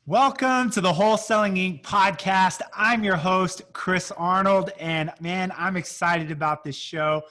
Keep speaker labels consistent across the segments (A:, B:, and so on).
A: Welcome to the Wholesaling Inc. podcast. I'm your host, Chris Arnold, and man, I'm excited about this show.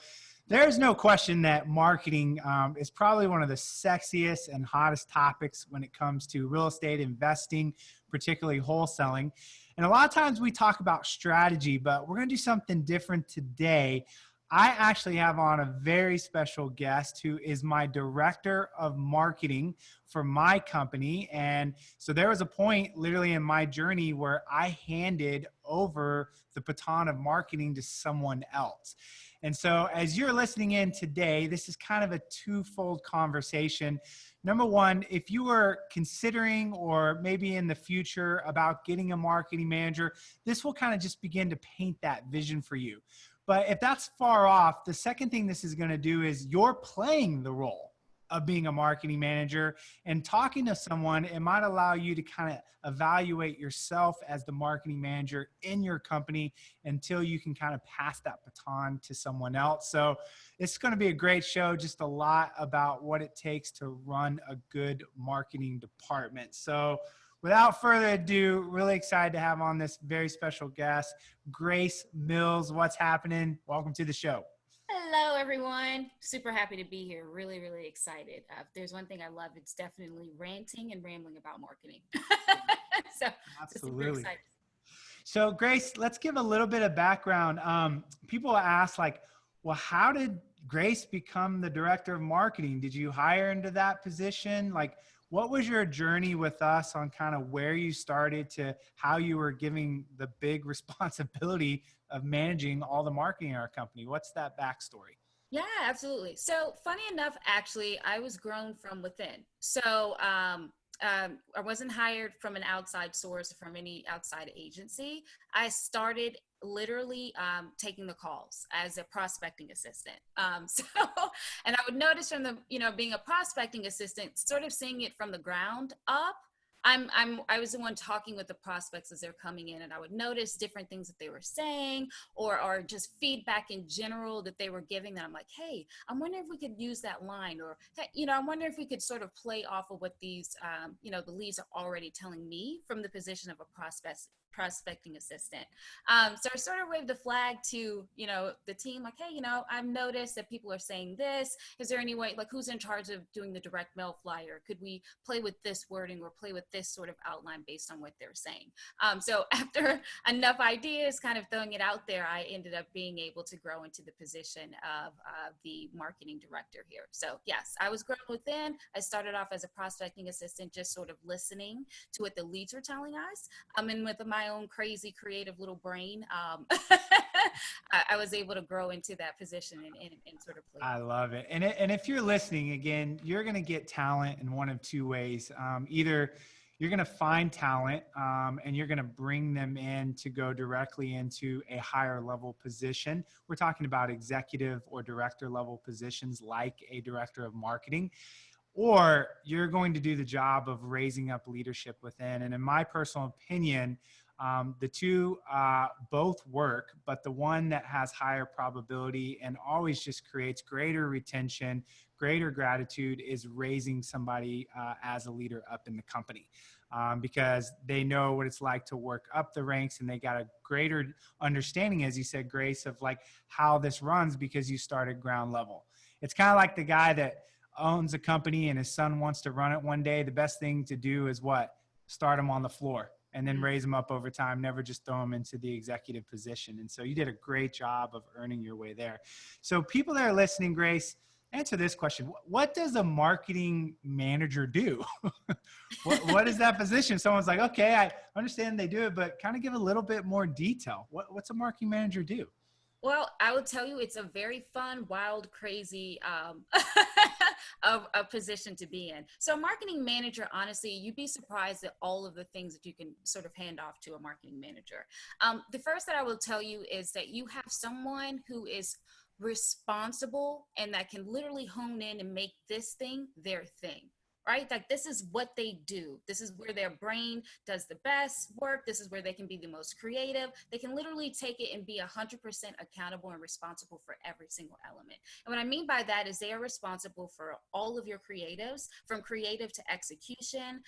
A: There's no question that marketing is probably one of the sexiest and hottest topics when it comes to real estate investing, particularly wholesaling. And a lot of times we talk about strategy, but we're going to do something different today. I actually have on a very special guest who is my director of marketing for my company. And so there was a point literally in my journey where I handed over the baton of marketing to someone else. And so as you're listening in today, this is kind of a twofold conversation. Number one, if you were considering or maybe in the future about getting a marketing manager, this will kind of just begin to paint that vision for you. But if that's far off, the second thing this is going to do is you're playing the role of being a marketing manager and talking to someone. It might allow you to kind of evaluate yourself as the marketing manager in your company until you can kind of pass that baton to someone else. So it's going to be a great show, just a lot about what it takes to run a good marketing department. So without further ado, really excited to have on this very special guest, Grace Mills. What's happening? Welcome to the show.
B: Hello, everyone. Super happy to be here. Really, really excited. If there's one thing I love, it's definitely ranting and rambling about marketing. So
A: Absolutely.
B: super excited.
A: So Grace, let's give a little bit of background. People ask well, how did Grace become the director of marketing? Did you hire into that position? What was your journey with us on kind of where you started to how you were giving the big responsibility of managing all the marketing in our company? What's that backstory?
B: Yeah, absolutely. So funny enough, actually, I was grown from within. So I wasn't hired from an outside source, from any outside agency. I started literally taking the calls as a prospecting assistant. And I would notice from the, being a prospecting assistant, sort of seeing it from the ground up. I was the one talking with the prospects as they're coming in, and I would notice different things that they were saying or just feedback in general that they were giving that I'm like, hey, I'm wondering if we could use that line, or, hey, I'm wondering if we could sort of play off of what these, the leads are already telling me from the position of a prospecting assistant. So I sort of waved the flag to, the team, like, hey, I've noticed that people are saying this. Is there any way, who's in charge of doing the direct mail flyer? Could we play with this wording or play with this sort of outline based on what they're saying? So after enough ideas, kind of throwing it out there, I ended up being able to grow into the position of the marketing director here. So yes, I was grown within. I started off as a prospecting assistant, just sort of listening to what the leads were telling us. And with my own crazy creative little brain, I was able to grow into that position and sort of play.
A: I love it. And if you're listening, again, you're going to get talent in one of two ways. Either you're going to find talent and you're going to bring them in to go directly into a higher level position. We're talking about executive or director level positions like a director of marketing. Or you're going to do the job of raising up leadership within. And in my personal opinion, the two both work, but the one that has higher probability and always just creates greater retention, greater gratitude is raising somebody as a leader up in the company because they know what it's like to work up the ranks, and they got a greater understanding, as you said, Grace, of how this runs because you started ground level. It's kind of like the guy that owns a company and his son wants to run it one day. The best thing to do is what? Start him on the floor and then raise them up over time, never just throw them into the executive position. And so you did a great job of earning your way there. So people that are listening, Grace, answer this question. What does a marketing manager do? What is that position? Someone's like, okay, I understand they do it, but kind of give a little bit more detail. What's a marketing manager do?
B: Well, I would tell you it's a very fun, wild, crazy of a position to be in. So a marketing manager, honestly, you'd be surprised at all of the things that you can sort of hand off to a marketing manager. The first that I will tell you is that you have someone who is responsible and that can literally hone in and make this thing their thing. right? Like this is what they do. This is where their brain does the best work. This is where they can be the most creative. They can literally take it and be 100% accountable and responsible for every single element. And what I mean by that is they are responsible for all of your creatives, from creative to execution.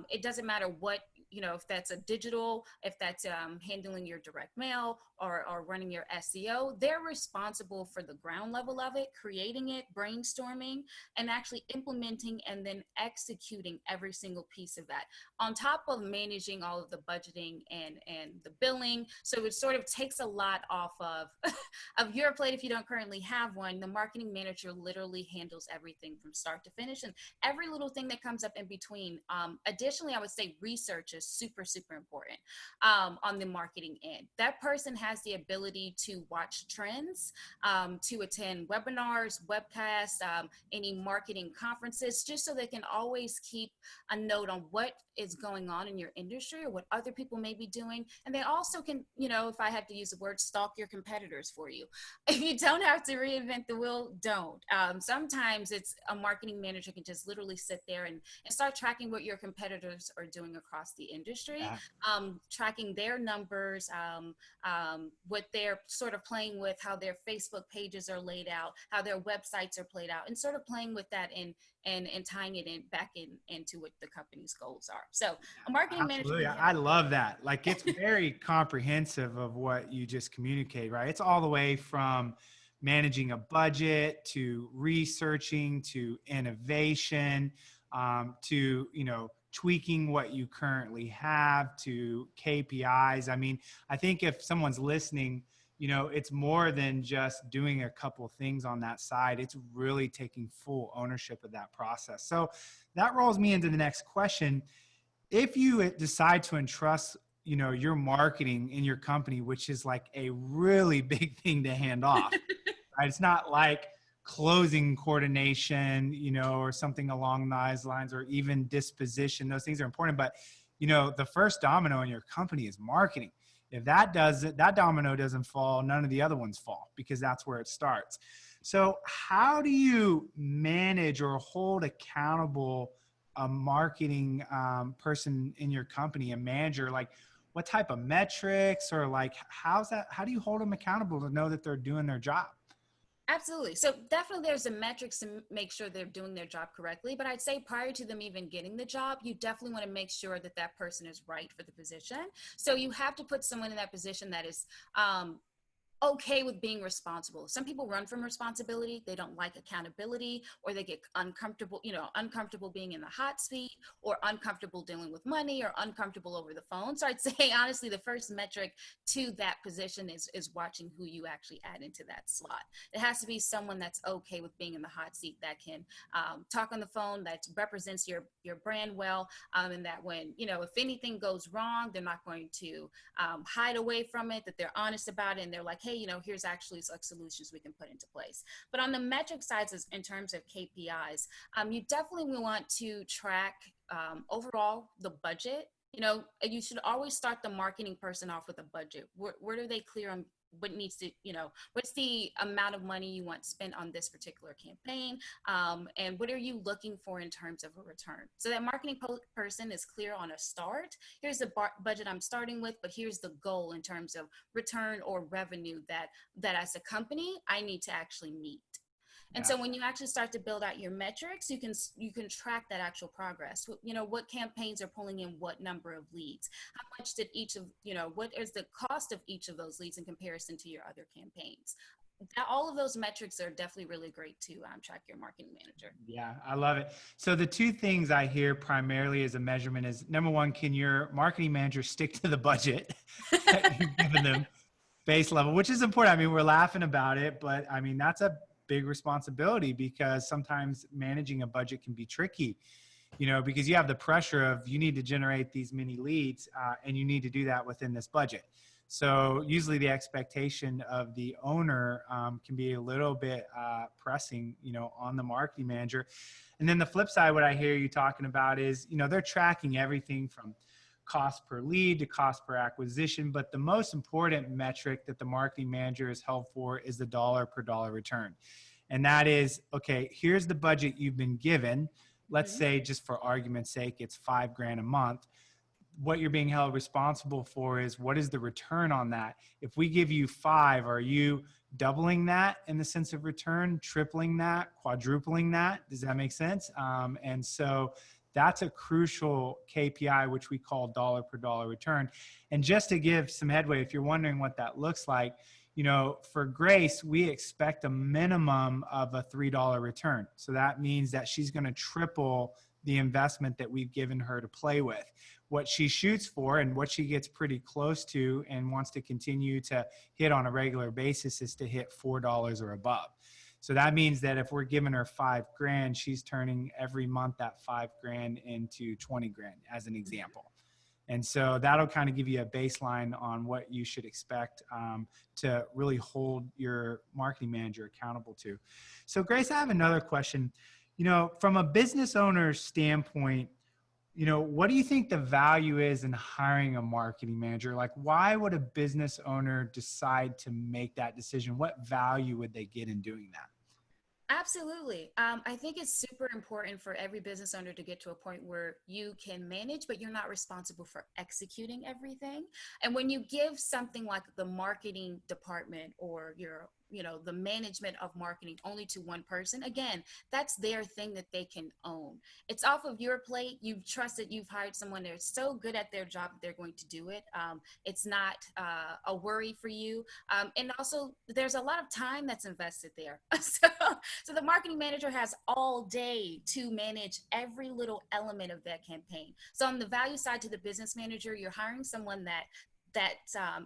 B: It doesn't matter what, if that's a digital, if that's handling your direct mail or running your SEO, they're responsible for the ground level of it, creating it, brainstorming, and actually implementing and then executing every single piece of that, on top of managing all of the budgeting and the billing. So it sort of takes a lot off of of your plate. If you don't currently have one, the marketing manager literally handles everything from start to finish, and every little thing that comes up in between. Additionally, I would say research is super, super important on the marketing end. That person has the ability to watch trends, to attend webinars, webcasts, any marketing conferences, just so they can always keep a note on what is going on in your industry or what other people may be doing. And they also can, if I had to use the word, stalk your competitors for you. If you don't have to reinvent the wheel, don't. Sometimes it's a marketing manager can just literally sit there and start tracking what your competitors are doing across the industry, tracking their numbers, what they're sort of playing with, how their Facebook pages are laid out, how their websites are played out, and sort of playing with that and tying it into what the company's goals are. So a marketing
A: Absolutely.
B: manager.
A: I love that. Like, it's very comprehensive of what you just communicate, right? It's all the way from managing a budget to researching to innovation, to, tweaking what you currently have to KPIs. I mean, I think if someone's listening, it's more than just doing a couple things on that side. It's really taking full ownership of that process. So that rolls me into the next question. If you decide to entrust, your marketing in your company, which is like a really big thing to hand off, right? It's not like closing coordination, or something along those lines, or even disposition. Those things are important, but the first domino in your company is marketing. If that domino doesn't fall, none of the other ones fall, because that's where it starts. So how do you manage or hold accountable a marketing person in your company, a manager? Like, what type of metrics, or like, how do you hold them accountable to know that they're doing their job?
B: Absolutely. So definitely there's a metrics to make sure they're doing their job correctly. But I'd say prior to them even getting the job, you definitely want to make sure that that person is right for the position. So you have to put someone in that position that is okay with being responsible. Some people run from responsibility. They don't like accountability, or they get uncomfortable being in the hot seat, or uncomfortable dealing with money, or uncomfortable over the phone. So I'd say, honestly, the first metric to that position is watching who you actually add into that slot. It has to be someone that's okay with being in the hot seat, that can talk on the phone, that represents your brand well, and that when, if anything goes wrong, they're not going to hide away from it, that they're honest about it, and they're like, hey, here's actually like solutions we can put into place. But on the metric sides, in terms of KPIs, you definitely want to track overall the budget. You should always start the marketing person off with a budget. Where are they clear on what needs to, what's the amount of money you want spent on this particular campaign, and what are you looking for in terms of a return? So that marketing person is clear on a start. Here's the budget I'm starting with, but here's the goal in terms of return or revenue that as a company I need to actually meet. And so when you actually start to build out your metrics, you can track that actual progress. What campaigns are pulling in what number of leads? How much did what is the cost of each of those leads in comparison to your other campaigns? All of those metrics are definitely really great to track your marketing manager.
A: Yeah, I love it. So the two things I hear primarily as a measurement is, number one, can your marketing manager stick to the budget that you've given them base level, which is important. I mean, we're laughing about it, but I mean, that's a big responsibility, because sometimes managing a budget can be tricky, because you have the pressure of, you need to generate these many leads, and you need to do that within this budget. So usually the expectation of the owner can be a little bit pressing, on the marketing manager. And then the flip side, what I hear you talking about is, they're tracking everything from cost per lead to cost per acquisition. But the most important metric that the marketing manager is held for is the dollar per dollar return. And that is, okay, here's the budget you've been given. let's say just for argument's sake, it's $5,000 a month. What you're being held responsible for is what is the return on that? If we give you 5, are you doubling that in the sense of return, tripling that, quadrupling that? Does that make sense? And so that's a crucial KPI, which we call dollar per dollar return. And just to give some headway, if you're wondering what that looks like, for Grace, we expect a minimum of a $3 return. So that means that she's going to triple the investment that we've given her to play with. What she shoots for and what she gets pretty close to and wants to continue to hit on a regular basis is to hit $4 or above. So that means that if we're giving her $5,000, she's turning every month that $5,000 into $20,000 as an example. And so that'll kind of give you a baseline on what you should expect to really hold your marketing manager accountable to. So Grace, I have another question. From a business owner's standpoint, what do you think the value is in hiring a marketing manager? Like, why would a business owner decide to make that decision? What value would they get in doing that?
B: Absolutely. I think it's super important for every business owner to get to a point where you can manage, but you're not responsible for executing everything. And when you give something like the marketing department or the management of marketing only to one person, again, that's their thing that they can own. It's off of your plate. You've trusted, you've hired someone that's so good at their job that they're going to do it. It's not a worry for you. And also there's a lot of time that's invested there. So the marketing manager has all day to manage every little element of that campaign. So on the value side to the business manager, you're hiring someone that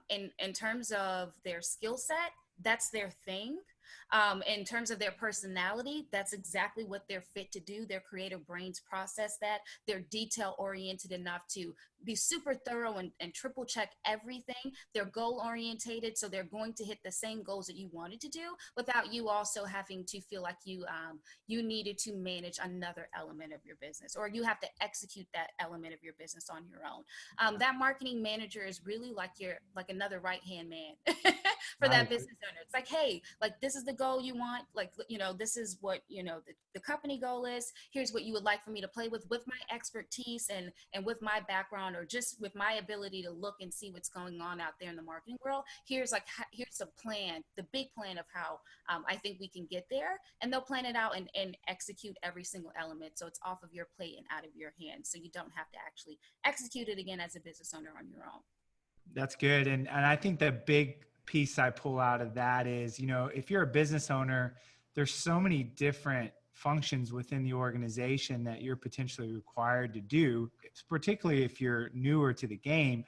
B: in terms of their skill set, that's their thing. In terms of their personality, that's exactly what they're fit to do. Their creative brains process that. They're detail oriented enough to be super thorough and triple check everything. They're goal orientated, so they're going to hit the same goals that you wanted to do without you also having to feel like you needed to manage another element of your business, or you have to execute that element of your business on your own. That marketing manager is really like another right hand man for that business owner. It's like, hey, like this is the goal you want, like, this is what the company goal is. Here's what you would like for me to play with my expertise and with my background, or just with my ability to look and see what's going on out there in the marketing world. Here's a plan, the big plan of how I think we can get there, and they'll plan it out and execute every single element, so it's off of your plate and out of your hands, so you don't have to actually execute it again as a business owner on your own.
A: That's good. And I think the big piece I pull out of that is, if you're a business owner, there's so many different functions within the organization that you're potentially required to do, particularly if you're newer to the game.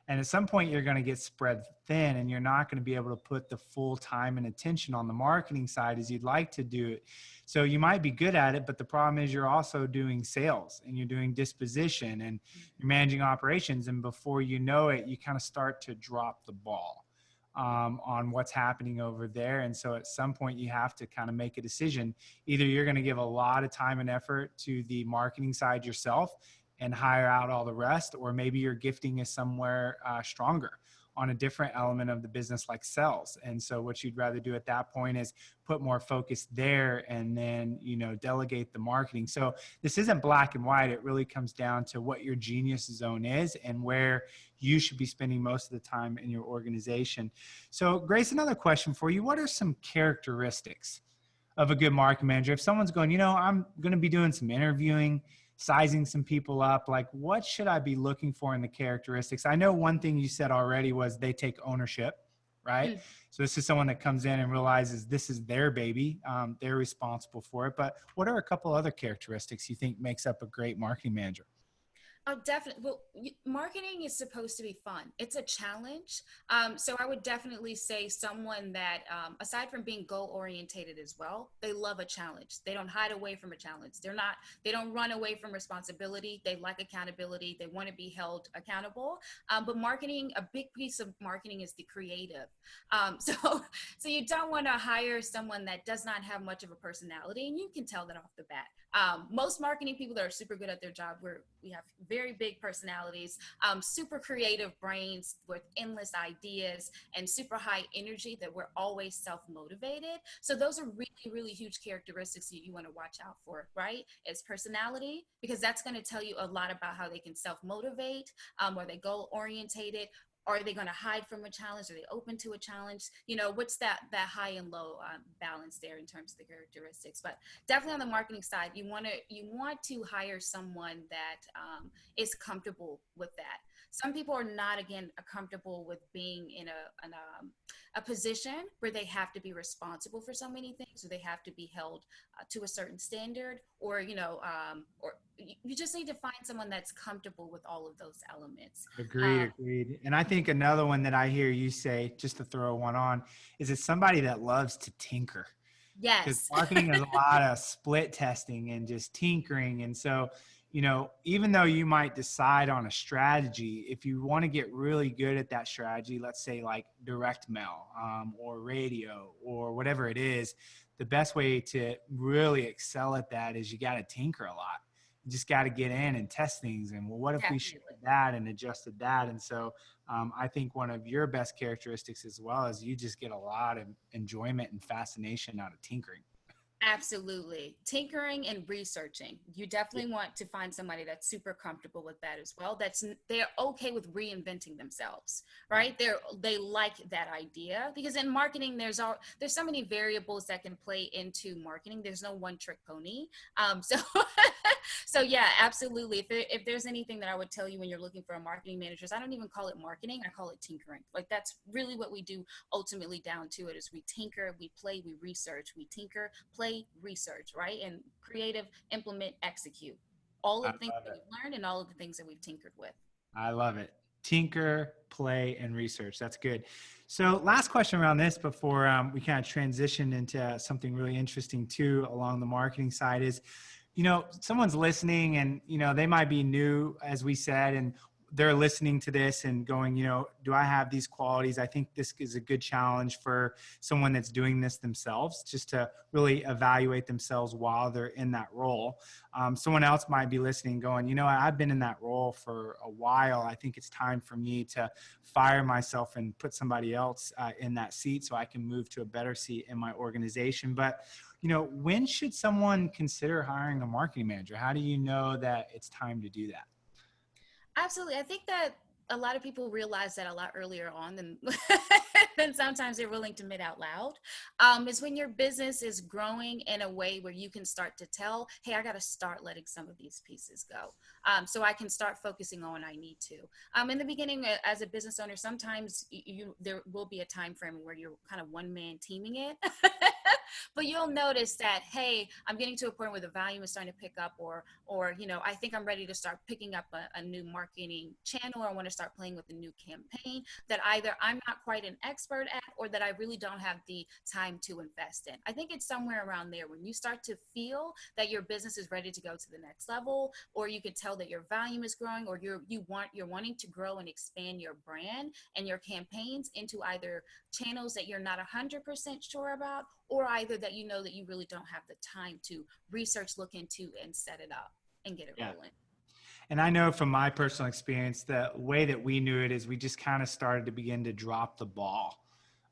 A: And at some point you're going to get spread thin and you're not going to be able to put the full time and attention on the marketing side as you'd like to do it. So you might be good at it, but the problem is you're also doing sales and you're doing disposition and you're managing operations. And before you know it, you kind of start to drop the ball on what's happening over there. And so at some point you have to kind of make a decision. Either you're going to give a lot of time and effort to the marketing side yourself and hire out all the rest, or maybe your gifting is somewhere stronger on a different element of the business like sales. And so what you'd rather do at that point is put more focus there and then, delegate the marketing. So this isn't black and white. It really comes down to what your genius zone is and where you should be spending most of the time in your organization. So Grace, another question for you. What are some characteristics of a good marketing manager? If someone's going, I'm going to be doing some interviewing, sizing some people up, like what should I be looking for in the characteristics? I know one thing you said already was they take ownership, right? So this is someone that comes in and realizes this is their baby. They're responsible for it. But what are a couple other characteristics you think makes up a great marketing manager?
B: Oh, definitely. Well, marketing is supposed to be fun. It's a challenge. So I would definitely say someone that, aside from being goal orientated as well, they love a challenge. They don't hide away from a challenge. They don't run away from responsibility. They like accountability. They want to be held accountable. But marketing, a big piece of marketing is the creative. So you don't want to hire someone that does not have much of a personality, and you can tell that off the bat. Most marketing people that are super good at their job, we have very big personalities, super creative brains with endless ideas and super high energy, that we're always self-motivated. So those are really, really huge characteristics that you want to watch out for, right? It's personality, because that's going to tell you a lot about how they can self-motivate. Are they goal orientated? Are they going to hide from a challenge? Are they open to a challenge? What's that high and low balance there in terms of the characteristics? But definitely on the marketing side, you want to hire someone that is comfortable with that. Some people are not, again, comfortable with being in a position where they have to be responsible for so many things, or they have to be held to a certain standard, or you just need to find someone that's comfortable with all of those elements.
A: Agreed,
B: Um,
A: agreed. And I think another one that I hear you say, just to throw one on, is it's somebody that loves to tinker, because
B: yes.
A: marketing is a lot of split testing and just tinkering. And so, even though you might decide on a strategy, if you want to get really good at that strategy, let's say like direct mail, or radio or whatever it is, the best way to really excel at that is you got to tinker a lot. You just got to get in and test things. And well, what if we shifted
B: Definitely.
A: that and adjusted that? And so I think one of your best characteristics as well is you just get a lot of enjoyment and fascination out of tinkering.
B: Absolutely. Tinkering and researching. You definitely want to find somebody that's super comfortable with that as well. They're okay with reinventing themselves,
A: Yeah.
B: right? They like that idea, because in marketing there's so many variables that can play into marketing. There's no one trick pony. So so yeah, absolutely. If there's anything that I would tell you when you're looking for a marketing manager, I don't even call it marketing. I call it tinkering. Like, that's really what we do. Ultimately, down to it is we tinker, we play, we research, we tinker, play, research, right? And creative, implement, execute. All
A: I
B: of the things
A: love
B: that
A: it.
B: we've learned and all of the things that we've tinkered with.
A: I love it. Tinker, play, and research. That's good. So, last question around this before we kind of transition into something really interesting too along the marketing side is, someone's listening and, they might be new, as we said, and they're listening to this and going, do I have these qualities? I think this is a good challenge for someone that's doing this themselves, just to really evaluate themselves while they're in that role. Someone else might be listening going, I've been in that role for a while. I think it's time for me to fire myself and put somebody else in that seat so I can move to a better seat in my organization. But when should someone consider hiring a marketing manager? How do you know that it's time to do that?
B: Absolutely. I think that a lot of people realize that a lot earlier on than than sometimes they're willing to admit out loud. Is when your business is growing in a way where you can start to tell, hey, I got to start letting some of these pieces go, so I can start focusing on what I need to. In the beginning, as a business owner, sometimes there will be a time frame where you're kind of one man teaming it. But you'll notice that, hey, I'm getting to a point where the volume is starting to pick up, or I think I'm ready to start picking up a new marketing channel, or I want to start playing with a new campaign that either I'm not quite an expert at, or that I really don't have the time to invest in. I think it's somewhere around there when you start to feel that your business is ready to go to the next level, or you could tell that your volume is growing, or you're wanting to grow and expand your brand and your campaigns into either channels that you're not 100% sure about, or either that that you really don't have the time to research, look into, and set it up and get it
A: Yeah.
B: rolling.
A: And I know from my personal experience, the way that we knew it is we just kind of started to begin to drop the ball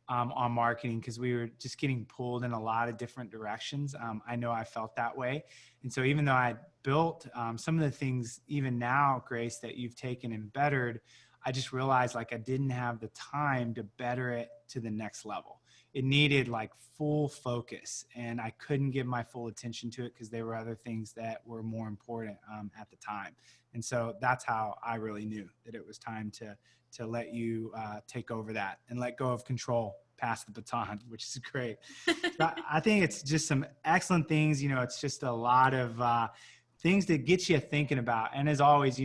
A: on marketing, because we were just getting pulled in a lot of different directions. I know I felt that way. And so even though I built some of the things, even now, Grace, that you've taken and bettered, I just realized like I didn't have the time to better it to the next level. It needed like full focus, and I couldn't give my full attention to it because there were other things that were more important at the time. And so that's how I really knew that it was time to let you take over that and let go of control, pass the baton, which is great. So I think it's just some excellent things. It's just a lot of things that get you thinking about. And as always,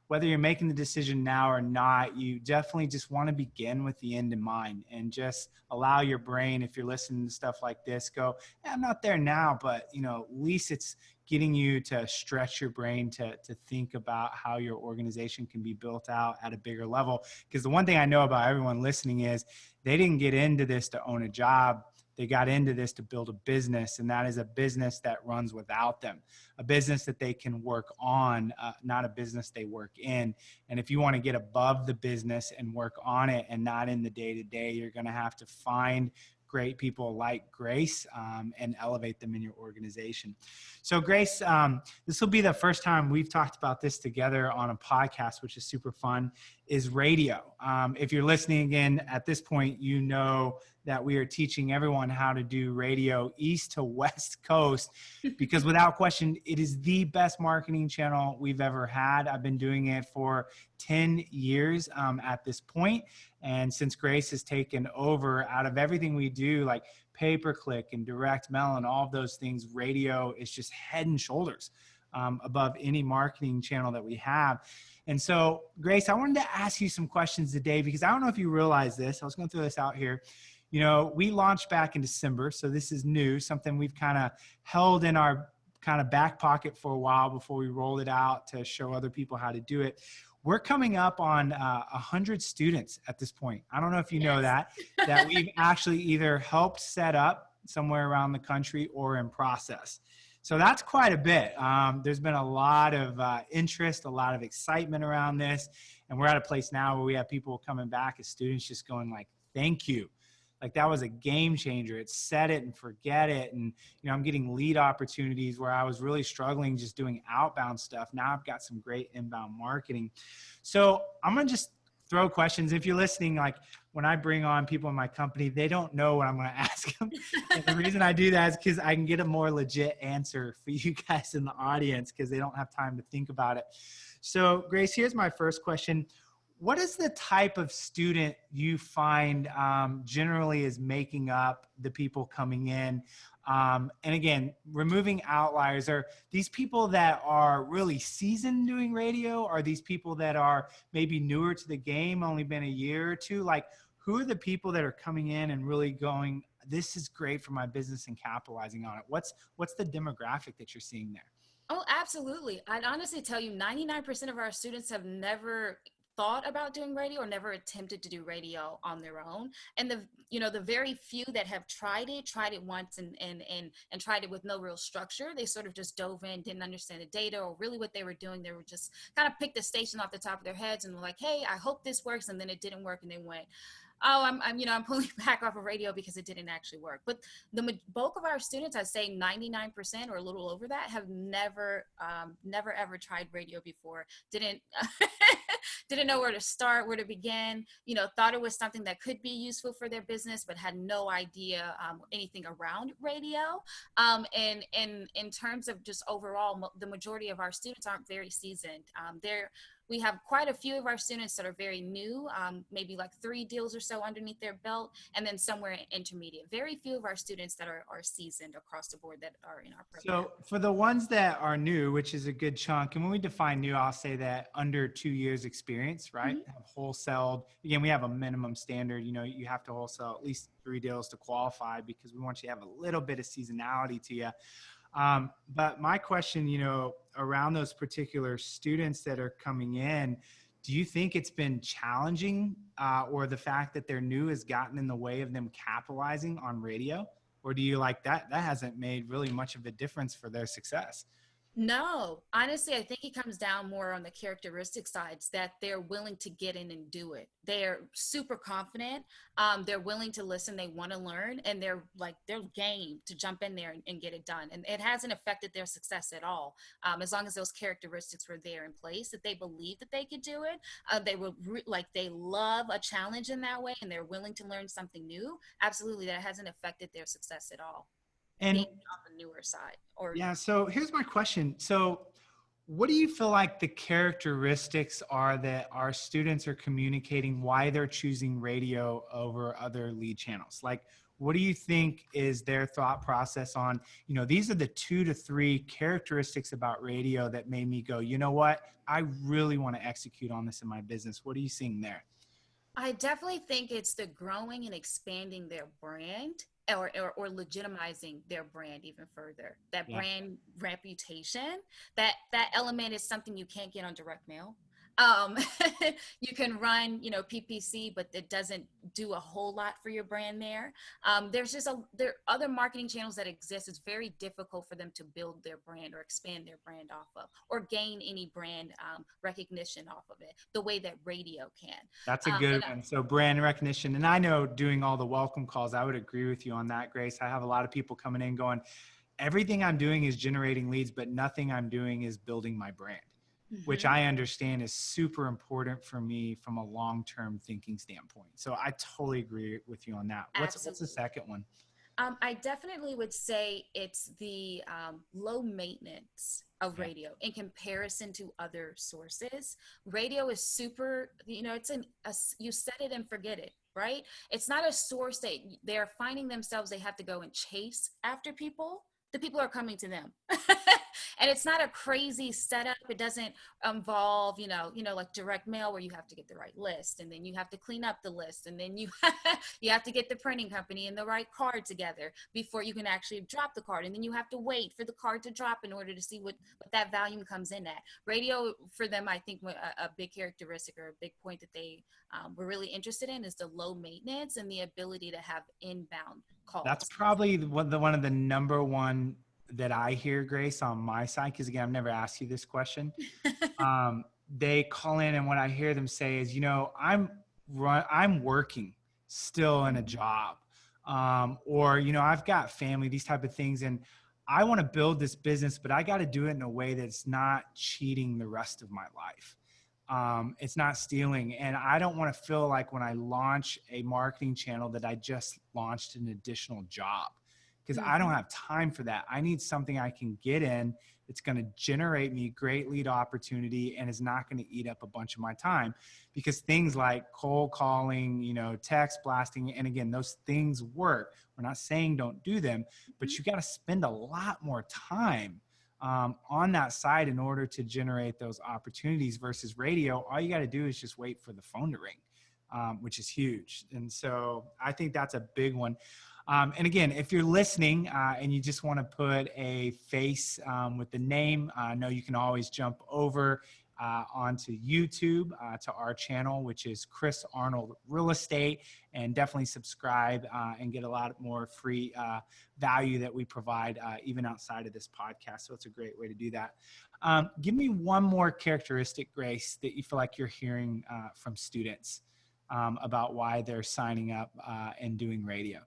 A: whether you're making the decision now or not, you definitely just want to begin with the end in mind, and just allow your brain, if you're listening to stuff like this, go, I'm not there now, but at least it's getting you to stretch your brain to think about how your organization can be built out at a bigger level. Because the one thing I know about everyone listening is they didn't get into this to own a job. They got into this to build a business, and that is a business that runs without them, a business that they can work on, not a business they work in. And if you want to get above the business and work on it and not in the day-to-day, you're going to have to find great people like Grace, and elevate them in your organization. So Grace, this will be the first time we've talked about this together on a podcast, which is super fun, is radio. If you're listening again at this point, you know that we are teaching everyone how to do radio east to west coast, because without question, it is the best marketing channel we've ever had. I've been doing it for 10 years at this point. And since Grace has taken over, out of everything we do, like pay-per-click and direct mail and all of those things, radio is just head and shoulders above any marketing channel that we have. And so, Grace, I wanted to ask you some questions today, because I don't know if you realize this. I was going to throw this out here. You know, we launched back in December, so this is new, something we've kind of held in our kind of back pocket for a while before we rolled it out to show other people how to do it. We're coming up on 100 students at this point. I don't know if you know that we've actually either helped set up somewhere around the country or in process. So that's quite a bit. There's been a lot of interest, a lot of excitement around this. And we're at a place now where we have people coming back as students just going like, thank you. Like, that was a game changer. It's set it and forget it. And, you know, I'm getting lead opportunities where I was really struggling just doing outbound stuff. Now I've got some great inbound marketing. So I'm going to just throw questions. If you're listening, like when I bring on people in my company, they don't know what I'm going to ask them. And the reason I do that is because I can get a more legit answer for you guys in the audience, because they don't have time to think about it. So Grace, here's my first question. What is the type of student you find generally is making up the people coming in? And again, removing outliers, are these people that are really seasoned doing radio? Are these people that are maybe newer to the game, only been a year or two? Like, who are the people that are coming in and really going, this is great for my business, and capitalizing on it? What's the demographic that you're seeing there?
B: Oh, absolutely. I'd honestly tell you 99% of our students have never thought about doing radio or never attempted to do radio on their own. And the very few that have tried it once and tried it with no real structure. They sort of just dove in, didn't understand the data or really what they were doing. They were just kind of picked the station off the top of their heads and were like, hey, I hope this works. And then it didn't work. And they went, oh, I'm pulling back off of radio because it didn't actually work. But the bulk of our students, I'd say 99% or a little over that, have never ever tried radio before. Didn't didn't know where to start, where to begin. Thought it was something that could be useful for their business, but had no idea anything around radio. And in terms of just overall, the majority of our students aren't very seasoned. We have quite a few of our students that are very new, maybe like 3 deals or so underneath their belt, and then somewhere intermediate. Very few of our students that are seasoned across the board that are in our program.
A: So for the ones that are new, which is a good chunk, and when we define new, I'll say that under 2 years experience, right? Mm-hmm. Have wholesaled. Again, we have a minimum standard. You have to wholesale at least 3 deals to qualify, because we want you to have a little bit of seasonality to you. But my question, around those particular students that are coming in, do you think it's been challenging, or the fact that they're new has gotten in the way of them capitalizing on radio? Or do you like that hasn't made really much of a difference for their success?
B: No, honestly, I think it comes down more on the characteristic sides, that they're willing to get in and do it. They're super confident. They're willing to listen. They want to learn, and they're game to jump in there and get it done. And it hasn't affected their success at all. As long as those characteristics were there in place, that they believe that they could do it. They love a challenge in that way, and they're willing to learn something new. Absolutely. That hasn't affected their success at all. And being on the newer side.
A: So here's my question. So what do you feel like the characteristics are that our students are communicating why they're choosing radio over other lead channels? Like, what do you think is their thought process on, these are the 2 to 3 characteristics about radio that made me go, you know what, I really want to execute on this in my business. What are you seeing there?
B: I definitely think it's the growing and expanding their brand, or legitimizing their brand even further. That brand reputation, that element is something you can't get on direct mail. um, you can run, PPC, but it doesn't do a whole lot for your brand there. There are other marketing channels that exist. It's very difficult for them to build their brand or expand their brand off of, or gain any brand recognition off of it, the way that radio can.
A: That's a good one. So brand recognition. And I know doing all the welcome calls, I would agree with you on that, Grace. I have a lot of people coming in going, everything I'm doing is generating leads, but nothing I'm doing is building my brand, which I understand is super important for me from a long-term thinking standpoint. So I totally agree with you on that. What's the second one?
B: I definitely would say it's the low maintenance of radio in comparison to other sources. Radio is super, it's you set it and forget it, right? It's not a source that they're finding themselves, they have to go and chase after people. The people are coming to them. And it's not a crazy setup. It doesn't involve, like direct mail where you have to get the right list, and then you have to clean up the list, and then you you have to get the printing company and the right card together before you can actually drop the card, and then you have to wait for the card to drop in order to see what that volume comes in at. Radio for them, I think a big characteristic or a big point that they were really interested in is the low maintenance and the ability to have inbound calls.
A: That's probably one of the number one that I hear, Grace, on my side, because again, I've never asked you this question. They call in, and what I hear them say is, I'm working still in a job, or I've got family, these type of things, and I want to build this business, but I got to do it in a way that's not cheating the rest of my life. It's not stealing, and I don't want to feel like when I launch a marketing channel that I just launched an additional job. Because I don't have time for that. I need something I can get in that's going to generate me great lead opportunity and is not going to eat up a bunch of my time. Because things like cold calling, text blasting, and again, those things work. We're not saying don't do them, but you got to spend a lot more time on that side in order to generate those opportunities versus radio. All you got to do is just wait for the phone to ring, which is huge. And so I think that's a big one. And again, if you're listening and you just want to put a face with the name, no, you can always jump over onto YouTube to our channel, which is Chris Arnold Real Estate, and definitely subscribe and get a lot more free value that we provide even outside of this podcast. So it's a great way to do that. Give me one more characteristic, Grace, that you feel like you're hearing from students about why they're signing up and doing radio.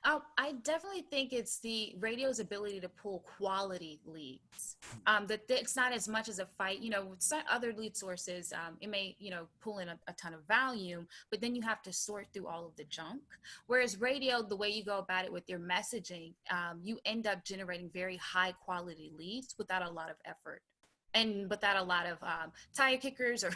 B: I definitely think it's the radio's ability to pull quality leads. That it's not as much as a fight. With some other lead sources, it may, pull in a ton of volume, but then you have to sort through all of the junk. Whereas radio, the way you go about it with your messaging, you end up generating very high quality leads without a lot of effort. And without a lot of tire kickers, or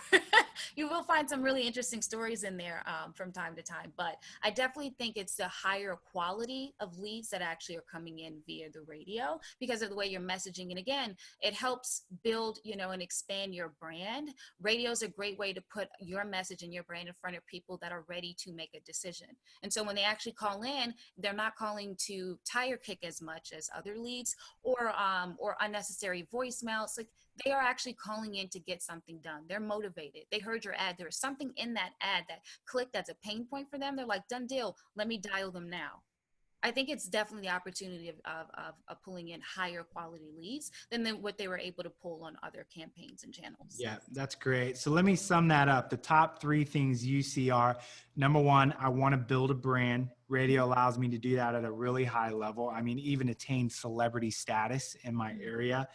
B: you will find some really interesting stories in there from time to time. But I definitely think it's the higher quality of leads that actually are coming in via the radio because of the way you're messaging. And again, it helps build, and expand your brand. Radio is a great way to put your message and your brand in front of people that are ready to make a decision. And so when they actually call in, they're not calling to tire kick as much as other leads or unnecessary voicemails. Like, they are actually calling in to get something done. They're motivated. They heard your ad. There's something in that ad that clicked as a pain point for them. They're like, done deal. Let me dial them now. I think it's definitely the opportunity of pulling in higher quality leads than what they were able to pull on other campaigns and channels.
A: Yeah, that's great. So let me sum that up. The top three things you see are, number one, I want to build a brand. Radio allows me to do that at a really high level. I mean, even attain celebrity status in my area.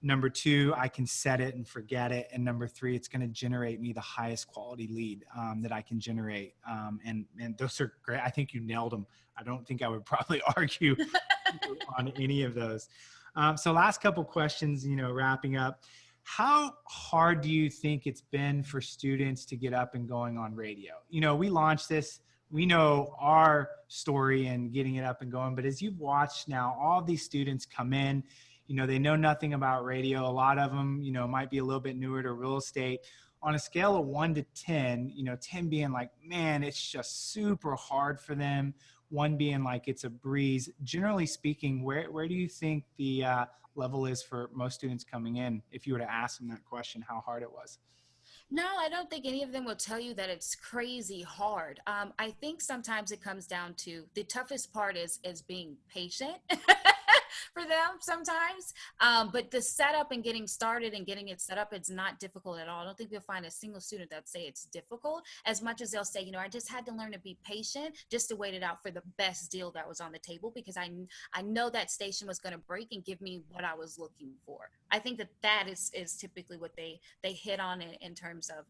A: Number two, I can set it and forget it. And number three, it's going to generate me the highest quality lead that I can generate. And those are great. I think you nailed them. I don't think I would probably argue on any of those. So last couple questions, wrapping up. How hard do you think it's been for students to get up and going on radio? We launched this. We know our story and getting it up and going. But as you've watched now, all of these students come in, they know nothing about radio. A lot of them, might be a little bit newer to real estate. On a scale of 1 to 10, 10 being like, man, it's just super hard for them. 1 being like, it's a breeze. Generally speaking, where do you think the level is for most students coming in? If you were to ask them that question, how hard it was?
B: No, I don't think any of them will tell you that it's crazy hard. I think sometimes it comes down to the toughest part is being patient for them sometimes. But the setup and getting started and getting it set up, it's not difficult at all. I don't think you'll find a single student that say it's difficult as much as they'll say, I just had to learn to be patient just to wait it out for the best deal that was on the table because I know that station was going to break and give me what I was looking for. I think that is typically what they hit on in terms of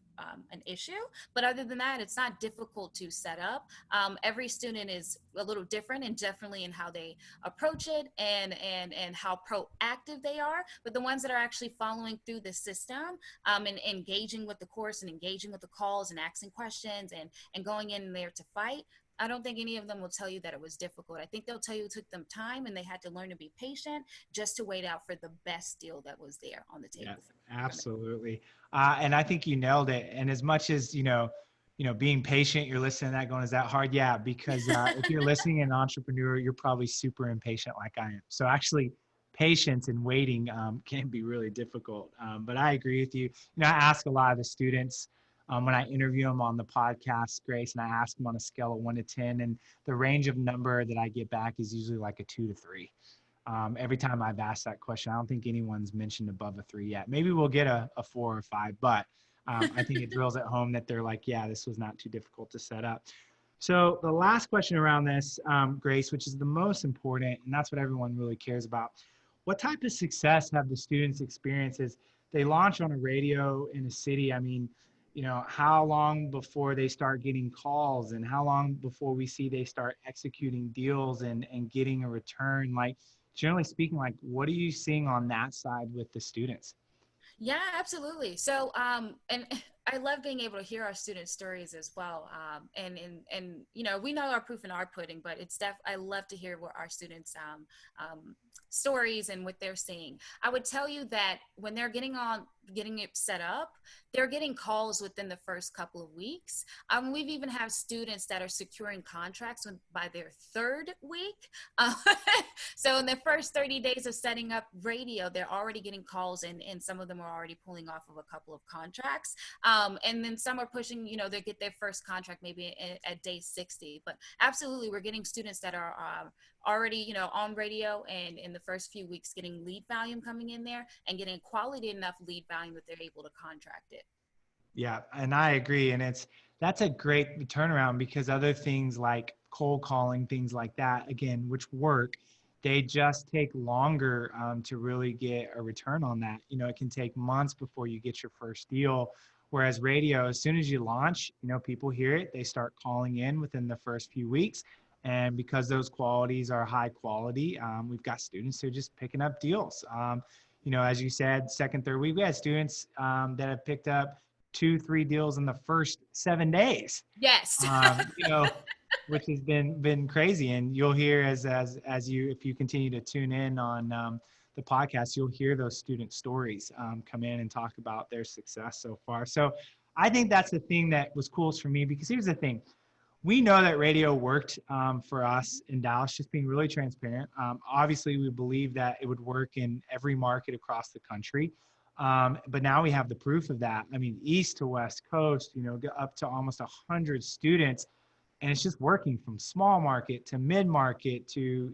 B: an issue. But other than that, it's not difficult to set up. Every student is a little different and definitely in how they approach it and how proactive they are. But the ones that are actually following through the system and engaging with the course and engaging with the calls and asking questions and going in there to fight, I don't think any of them will tell you that it was difficult. I think they'll tell you it took them time and they had to learn to be patient just to wait out for the best deal that was there on the table.
A: Yes, absolutely. And I think you nailed it. And as much as, being patient, you're listening to that going, is that hard? Yeah, because if you're listening an entrepreneur, you're probably super impatient like I am. So actually patience and waiting can be really difficult. But I agree with you. I ask a lot of the students when I interview them on the podcast, Grace, and I ask them on a scale of 1 to 10, and the range of number that I get back is usually like a 2 to 3. Every time I've asked that question, I don't think anyone's mentioned above a 3 yet. Maybe we'll get a 4 or 5, but I think it drills at home that they're like, yeah, this was not too difficult to set up. So the last question around this, Grace, which is the most important, and that's what everyone really cares about. What type of success have the students experienced as they launch on a radio in a city? I mean, how long before they start getting calls and how long before we see they start executing deals and getting a return? Like, generally speaking, like, what are you seeing on that side with the students?
B: Yeah, absolutely. So, and I love being able to hear our students' stories as well. And we know our proof in our pudding, but I love to hear what our students' stories and what they're seeing. I would tell you that when they're getting it set up, they're getting calls within the first couple of weeks. We've even have students that are securing contracts by their third week. So in the first 30 days of setting up radio, they're already getting calls and some of them are already pulling off of a couple of contracts. And then some are pushing, they get their first contract maybe at day 60. But absolutely, we're getting students that are already, on radio and in the first few weeks getting lead volume coming in there and getting quality enough lead volume that they're able to contract it.
A: Yeah, and I agree. And that's a great turnaround because other things like cold calling, things like that, again, which work, they just take longer to really get a return on that. It can take months before you get your first deal. Whereas radio, as soon as you launch, people hear it, they start calling in within the first few weeks. And because those qualities are high quality, we've got students who are just picking up deals. As you said, second, third week, we had students that have picked up 2-3 deals in the first 7 days.
B: Yes.
A: Which has been crazy. And you'll hear as you, if you continue to tune in on the podcast, you'll hear those student stories come in and talk about their success so far. So I think that's the thing that was coolest for me, because here's the thing. We know that radio worked for us in Dallas, just being really transparent. Obviously, we believe that it would work in every market across the country. But now we have the proof of that. I mean, east to west coast, up to almost 100 students. And it's just working from small market to mid market to,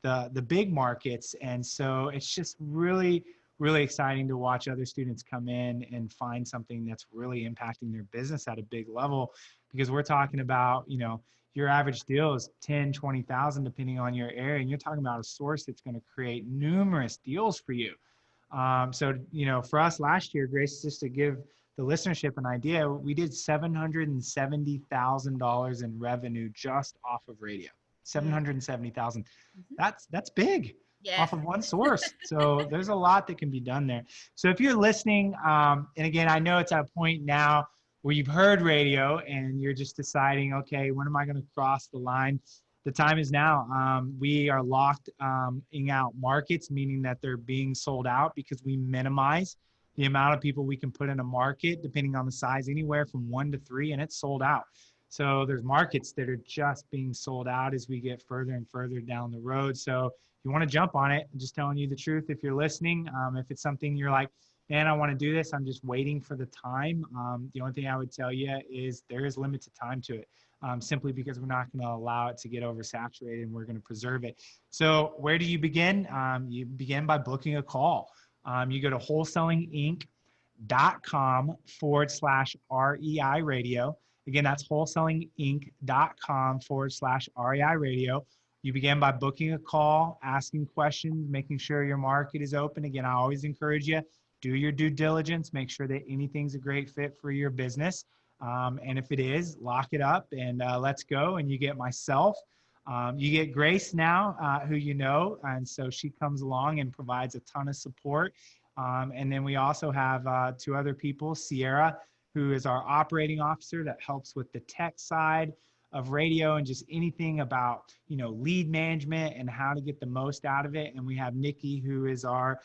A: the big markets. And so it's just really, really exciting to watch other students come in and find something that's really impacting their business at a big level, because we're talking about, your average deal is 10, 20,000, depending on your area. And you're talking about a source that's going to create numerous deals for you. So, for us last year, Grace, just to give the listenership an idea, we did $770,000 in revenue just off of radio. 770,000. That's big.
B: Yeah.
A: Off of one source. So there's a lot that can be done there. So if you're listening, and again, I know it's at a point now where you've heard radio and you're just deciding, okay, when am I going to cross the line? The time is now. We are locked in out markets, meaning that they're being sold out because we minimize the amount of people we can put in a market, depending on the size, anywhere from 1 to 3, and it's sold out. So there's markets that are just being sold out as we get further and further down the road. So if you want to jump on it, I'm just telling you the truth. If you're listening, if it's something you're like, man, I want to do this. I'm just waiting for the time. The only thing I would tell you is there is limited time to it, simply because we're not going to allow it to get oversaturated, and we're going to preserve it. So where do you begin? You begin by booking a call. You go to wholesalinginc.com/REI radio. Again, that's wholesalinginc.com/REI radio. You begin by booking a call, asking questions, making sure your market is open. Again, I always encourage you, do your due diligence, make sure that anything's a great fit for your business. And if it is, lock it up and let's go. And you get myself. You get Grace now, who you know, and so she comes along and provides a ton of support. And then we also have 2 other people, Sierra, who is our operating officer that helps with the tech side of radio and just anything about, lead management and how to get the most out of it. And we have Nikki, who is our,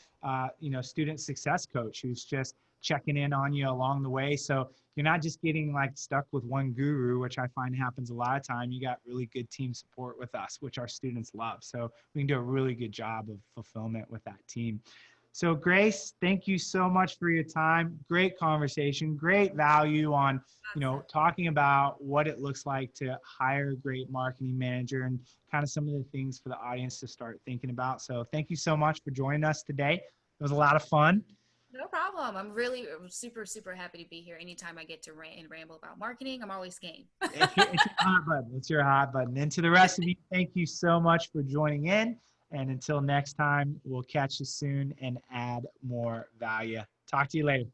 A: student success coach, who's just checking in on you along the way. So you're not just getting like stuck with one guru, which I find happens a lot of time. You got really good team support with us, which our students love. So we can do a really good job of fulfillment with that team. So Grace, thank you so much for your time. Great conversation, great value on, talking about what it looks like to hire a great marketing manager and kind of some of the things for the audience to start thinking about. So thank you so much for joining us today. It was a lot of fun.
B: No problem. I'm really super, super happy to be here. Anytime I get to rant and ramble about marketing, I'm always game.
A: It's your hot button. It's your hot button. And to the rest of you, thank you so much for joining in. And until next time, we'll catch you soon and add more value. Talk to you later.